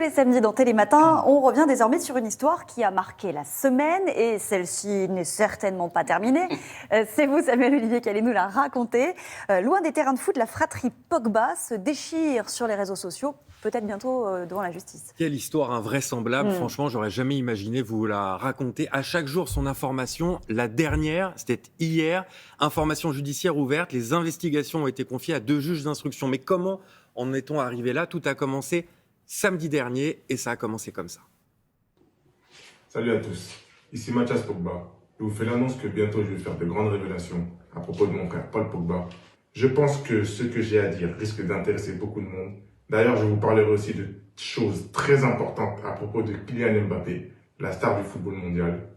Les samedis dans Télématin, on revient désormais sur une histoire qui a marqué la semaine et celle-ci n'est certainement pas terminée. C'est vous, Samuel Olivier, qui allez nous la raconter. Loin des terrains de foot, la fratrie Pogba se déchire sur les réseaux sociaux, peut-être bientôt devant la justice. Quelle histoire invraisemblable, franchement, j'aurais jamais imaginé vous la raconter. À chaque jour, son information. La dernière, c'était hier, information judiciaire ouverte. Les investigations ont été confiées à 2 juges d'instruction. Mais comment en est-on arrivé là? Tout a commencé samedi dernier et ça a commencé comme ça. Salut à tous, ici Mathias Pogba. Je vous fais l'annonce que bientôt je vais faire de grandes révélations à propos de mon frère Paul Pogba. Je pense que ce que j'ai à dire risque d'intéresser beaucoup de monde. D'ailleurs, je vous parlerai aussi de choses très importantes à propos de Kylian Mbappé, la star du football mondial.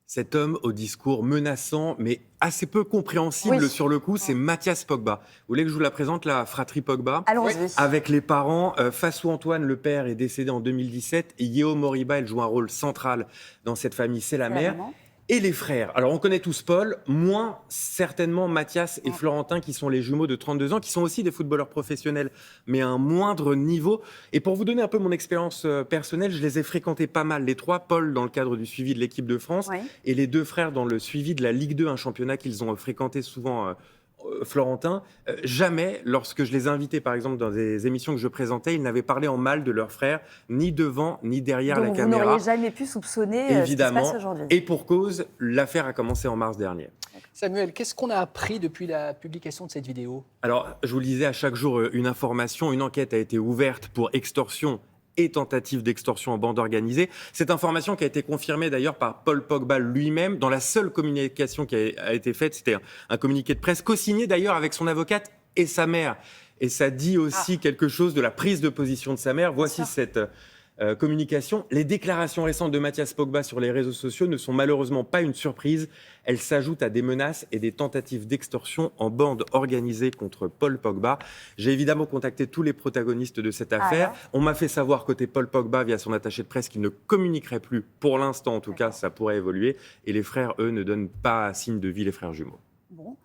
Cet homme au discours menaçant, mais assez peu compréhensible sur le coup, c'est Mathias Pogba. Vous voulez que je vous la présente, la fratrie Pogba? Allons-y. Avec les parents, Fassou Antoine, le père, est décédé en 2017. Et Yeo Moriba, elle joue un rôle central dans cette famille, c'est la mère. Et les frères. Alors, on connaît tous Paul, moins certainement Mathias et Florentin, qui sont les jumeaux de 32 ans, qui sont aussi des footballeurs professionnels, mais à un moindre niveau. Et pour vous donner un peu mon expérience personnelle, je les ai fréquentés pas mal, les 3. Paul, dans le cadre du suivi de l'équipe de France, et les 2 frères dans le suivi de la Ligue 2, un championnat qu'ils ont fréquenté souvent. Florentin, jamais, lorsque je les invitais par exemple dans des émissions que je présentais, ils n'avaient parlé en mal de leur frère, ni devant, ni derrière la caméra. Donc vous n'auriez jamais pu soupçonner ce qui se passe aujourd'hui. Et pour cause, l'affaire a commencé en mars dernier. Samuel, qu'est-ce qu'on a appris depuis la publication de cette vidéo? Alors, je vous le disais, à chaque jour, une information, une enquête a été ouverte pour extorsion et tentative d'extorsion en bande organisée. Cette information qui a été confirmée d'ailleurs par Paul Pogba lui-même dans la seule communication qui a été faite, c'était un communiqué de presse co-signé d'ailleurs avec son avocate et sa mère. Et ça dit aussi quelque chose de la prise de position de sa mère. Voici cette communication. Les déclarations récentes de Mathias Pogba sur les réseaux sociaux ne sont malheureusement pas une surprise. Elles s'ajoutent à des menaces et des tentatives d'extorsion en bande organisée contre Paul Pogba. J'ai évidemment contacté tous les protagonistes de cette affaire. On m'a fait savoir côté Paul Pogba via son attaché de presse qu'il ne communiquerait plus, pour l'instant en tout cas, ça pourrait évoluer. Et les frères, eux, ne donnent pas signe de vie, les frères jumeaux. Bon.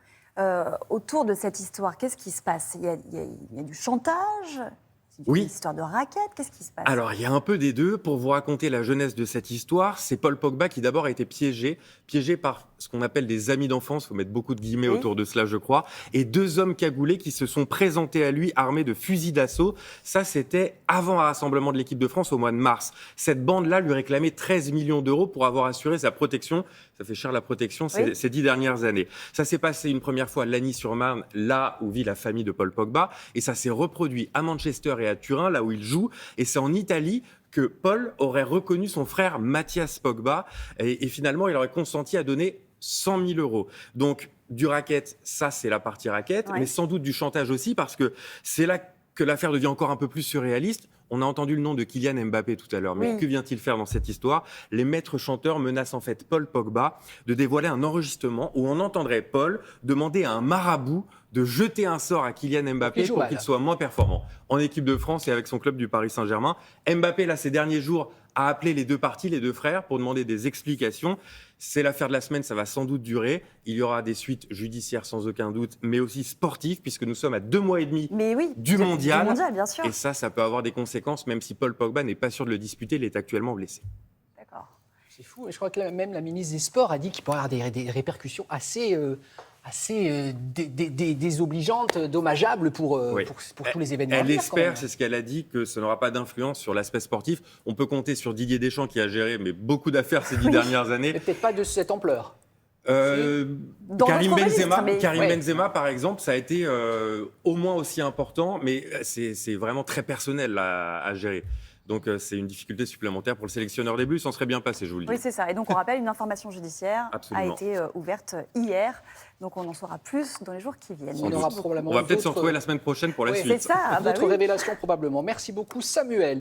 Autour de cette histoire, qu'est-ce qui se passe? Il y a du chantage? Une histoire de raquette, qu'est-ce qui se passe? Alors, il y a un peu des deux. Pour vous raconter la jeunesse de cette histoire, c'est Paul Pogba qui d'abord a été piégé par ce qu'on appelle des amis d'enfance, il faut mettre beaucoup de guillemets autour de cela, je crois, et 2 hommes cagoulés qui se sont présentés à lui armés de fusils d'assaut. Ça, c'était avant un rassemblement de l'équipe de France au mois de mars. Cette bande-là lui réclamait 13 millions d'euros pour avoir assuré sa protection. Ça fait cher la protection ces 10 dernières années. Ça s'est passé une première fois à Lagny-sur-Marne, là où vit la famille de Paul Pogba, et ça s'est reproduit à Manchester et à Turin, là où il joue, et c'est en Italie que Paul aurait reconnu son frère Mathias Pogba, et finalement il aurait consenti à donner 100 000 euros. Donc du racket, ça c'est la partie racket, mais sans doute du chantage aussi, parce que c'est là que l'affaire devient encore un peu plus surréaliste. On a entendu le nom de Kylian Mbappé tout à l'heure, mais que vient-il faire dans cette histoire? Les maîtres chanteurs menacent en fait Paul Pogba de dévoiler un enregistrement où on entendrait Paul demander à un marabout de jeter un sort à Kylian Mbappé pour qu'il soit moins performant en équipe de France et avec son club du Paris Saint-Germain. Mbappé, là, ces derniers jours, a appelé les 2 parties, les 2 frères, pour demander des explications. C'est l'affaire de la semaine, ça va sans doute durer. Il y aura des suites judiciaires sans aucun doute, mais aussi sportives, puisque nous sommes à 2 mois et demi du mondial. Bien sûr. Et ça peut avoir des conséquences, même si Paul Pogba n'est pas sûr de le disputer, il est actuellement blessé. D'accord. C'est fou. Et je crois que même la ministre des Sports a dit qu'il pourrait y avoir des répercussions assez désobligeantes, dommageables pour tous les événements. Elle espère, c'est ce qu'elle a dit, que ça n'aura pas d'influence sur l'aspect sportif. On peut compter sur Didier Deschamps qui a géré beaucoup d'affaires ces 10 dernières années. Mais peut-être pas de cette ampleur. Karim Benzema, par exemple, ça a été au moins aussi important, mais c'est vraiment très personnel à gérer. Donc, c'est une difficulté supplémentaire pour le sélectionneur des Bleus. Ça en serait bien passé, je vous le dis. Oui, c'est ça. Et donc, on rappelle, une information judiciaire a été ouverte hier. Donc, on en saura plus dans les jours qui viennent. On va peut-être se retrouver la semaine prochaine pour la suite. C'est ça. D'autres révélations, probablement. Merci beaucoup, Samuel.